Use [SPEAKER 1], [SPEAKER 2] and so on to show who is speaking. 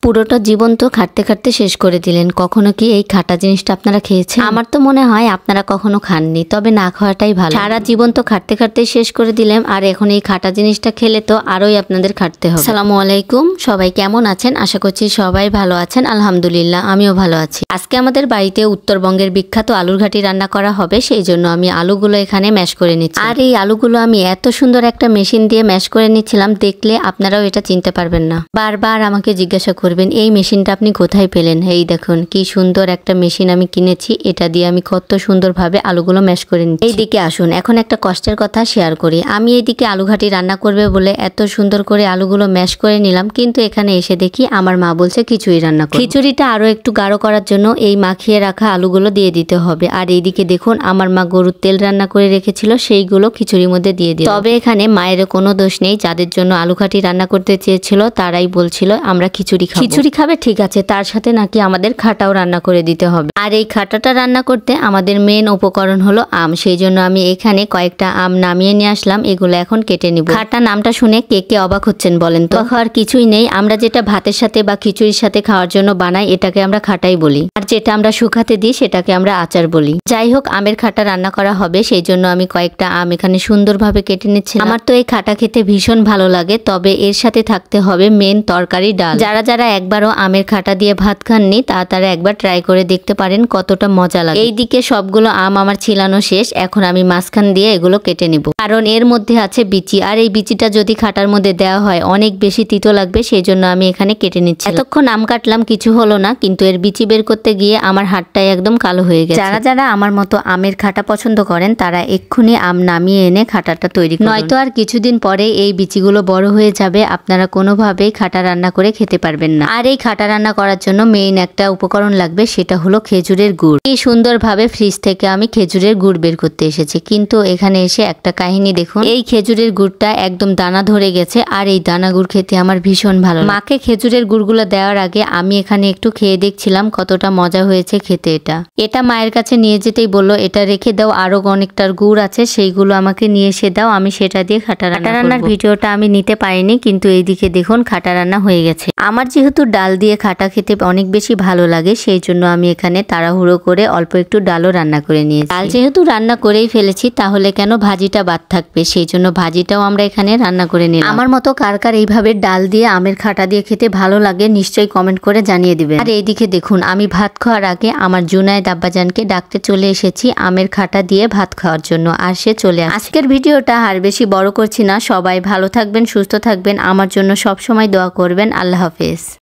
[SPEAKER 1] পুরোটা জীবন তো খাটতে খাটতে শেষ করে দিলেন। কখনো কি এই খাটা জিনিসটা আপনারা খেয়েছেন? আমার তো মনে হয় আপনারা কখনো খাননি, তবে না খাওয়াটাই ভালো। সারা জীবন তো খাটতে খাটতে শেষ করে দিলাম, আর এখন এই খাটা জিনিসটা খেলে তো আরোই আপনাদের খাটতে হবে। আসসালামু আলাইকুম, সবাই কেমন আছেন? আশা করছি সবাই ভালো আছেন। আলহামদুলিল্লাহ, আমিও ভালো আছি। আজকে আমাদের বাড়িতে উত্তরবঙ্গের বিখ্যাত আলুর ঘাটি রান্না করা হবে, সেই জন্য আমি আলুগুলো এখানে ম্যাশ করে নিচ্ছি। আর এই আলুগুলো আমি এত সুন্দর একটা মেশিন দিয়ে ম্যাশ করে নিচ্ছিলাম, দেখলে আপনারাও এটা চিনতে পারবেন না। বারবার আমাকে জিজ্ঞাসা করবেন এই মেশিনটা আপনি কোথায় পেলেন। এই দেখুন কি সুন্দর একটা মেশিন আমি কিনেছি, এটা দিয়ে আমি কত সুন্দরভাবে আলুগুলো ম্যাশ করে নিচ্ছি। এইদিকে আসুন, এখন একটা কষ্টের কথা শেয়ার করি। আমি এইদিকে আলু ঘাটি রান্না করবে বলে এত সুন্দর করে আলুগুলো ম্যাশ করে নিলাম, কিন্তু এখানে এসে দেখি আমার মা বলছে খিচুড়ি রান্না করো। খিচুড়িটা আরো একটু গাঢ় করার জন্য এই মাখিয়ে রাখা আলুগুলো দিয়ে দিতে হবে। আর এইদিকে দেখুন আমার মা গরুর তেল রান্না করে রেখেছিল, সেইগুলো খিচুড়ির মধ্যে দিয়ে দিল। তবে এখানে মায়ের কোনো দোষ নেই, যাদের জন্য আলু ঘাটি রান্না করতে চেয়েছিল তারাই বলছিল আমরা খিচুড়ি খাবো। খিচুড়ি খাবে ঠিক আছে, তার সাথে নাকি আমাদের খাটাও রান্না করে দিতে হবে। আর এই খাটাটা রান্না করতে আমাদের মেন উপকরণ হলো আম, সেই জন্য আমি এখানে কয়েকটা আম নামিয়ে নিয়ে আসলাম। এগুলো এখন কেটে নিব। খাটা নামটা শুনে কে কে অবাক হচ্ছেন বলেন তো? খাওয়ার কিছুই নেই, আমরা যেটা ভাতের সাথে বা খিচুড়ির সাথে খাওয়ার জন্য বানাই এটাকে আমরা খাটাই বলি, আর যেটা আমরা শুকাতে দিই সেটাকে আমরা আচার বলি। যাই হোক, আমের খাটা রান্না করা হবে, সেই জন্য আমি কয়েকটা আম এখানে সুন্দরভাবে কেটে নিচ্ছি। আমার তো এই খাটা খেতে ভীষণ ভালো লাগে, তবে এর সাথে থাকতে হবে মেন তরকারি ডাল। যারা যারা একবারও আমের খাটা দিয়ে ভাত খাননি তারা একবার ট্রাই করে দেখতে পারেন কতটা মজা লাগে। এইদিকে সবগুলো আম আমার ছিলানো শেষ, এখন আমি মাঝখান দিয়ে এগুলো কেটে নিব, কারণ এর মধ্যে আছে বিচি, আর এই বিচিটা যদি খাটার মধ্যে দেওয়া হয় অনেক বেশি তিতো লাগবে, সেই জন্য আমি এখানে কেটে নিচ্ছি। এতক্ষণ আম কাটলাম, কিছু হলো না, কিন্তু এর বিচি বের করতে গিয়ে আমার হাতটাই একদম কালো হয়ে গেছে। যারা যারা আমার মতো আমের খাটা পছন্দ করেন তারা এক্ষুনি আম নামিয়ে এনে খাটাটা তৈরি করুন, নয়তো আর কিছুদিন পরে এই বিচিগুলো বড় হয়ে যাবে, আপনারা কোনোভাবেই খাটা রান্না করে খেতে পারবেন না। আর এই খাটা রান্না করার জন্য মেইন একটা উপকরণ লাগবে, সেটা হলো খেজুরের গুড়। এই সুন্দরভাবে ফ্রিজ থেকে আমি খেজুরের গুড় বের করতে এসেছি, কিন্তু এখানে এসে একটা কাহিনী দেখুন। এই খেজুরের গুড়টা একদম দানা ধরে গেছে, আর এই দানা গুড় খেতে আমার ভীষণ ভালো লাগে। মাকে খেজুরের গুড়গুলো দেওয়ার আগে আমি এখানে একটু খেয়ে দেখছিলাম কতটা মজা হয়েছে খেতে। এটা মায়ের কাছে নিয়ে যেতেই বললো এটা রেখে দাও, আরো অনেকটার গুড় আছে সেইগুলো আমাকে নিয়ে এসে দাও, আমি সেটা দিয়ে খাটা রান্নার ভিডিওটা আমি নিতে পারিনি, কিন্তু এইদিকে দেখুন খাটা রান্না হয়ে গেছে। আমার যেহেতু ডাল দিয়ে খাটা খেতে অনেক বেশি ভালো লাগে, সেই জন্য আমি এখানে তাড়াহুড়ো করে অল্প একটু ডালও রান্না করে নিয়েছি। ডাল যেহেতু রান্না করেই ফেলেছি, তাহলে কেন ভাজিটা বাদ থাকবে, সেই জন্য ভাজিটাও আমরা এখানে রান্না করে নিলাম। আমার মতো কার কার এইভাবে ডাল দিয়ে আমের খাটা দিয়ে খেতে ভালো লাগে নিশ্চয়ই কমেন্ট করে জানিয়ে দিবেন। আর এইদিকে দেখুন আমি ভাত খাওয়ার আগে আমার জুনায়েদ আব্বাজানকে ডাকতে চলে এসেছি আমের খাটা দিয়ে ভাত খাওয়ার জন্য, আর সে চলে আসে। আজকের ভিডিওটা আর বেশি বড় করছি না, সবাই ভালো থাকবেন, সুস্থ থাকবেন, আমার জন্য সব সময় দোয়া করবেন। আল্লাহ হাফেজ।